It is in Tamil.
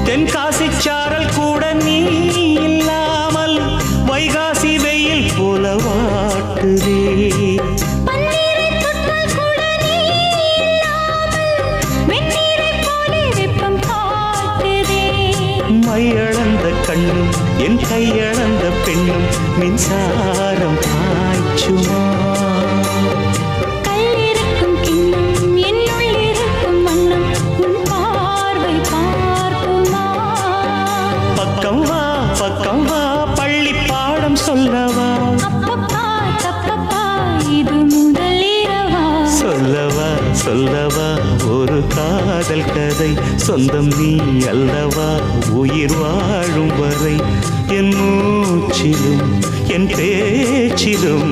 தென்காசி சாரல் கூட நீ இல்லாமல் வைகாசி வெயில் போல வாட்டுதே. மையளந்த கண்ணும் என் கையளந்த பெண்ணும் மின்சாரம் பாய்ச்சுமா. கல்லிருக்கும் கிண்ணம் என்னுள் இருக்கும் வண்ணம் உன் பார்வை பார்க்குமா. பக்கம் வா பள்ளி பாடம் சொல்லவா. அப்பப்பா தப்பப்பா இது முதல் இரவா. சொல்லவா ஒரு காதல் கதை. சொந்தம் நீ அல்லவா உயிர் வாழும் வரை. என் மூச்சிலும் என் பேச்சிலும்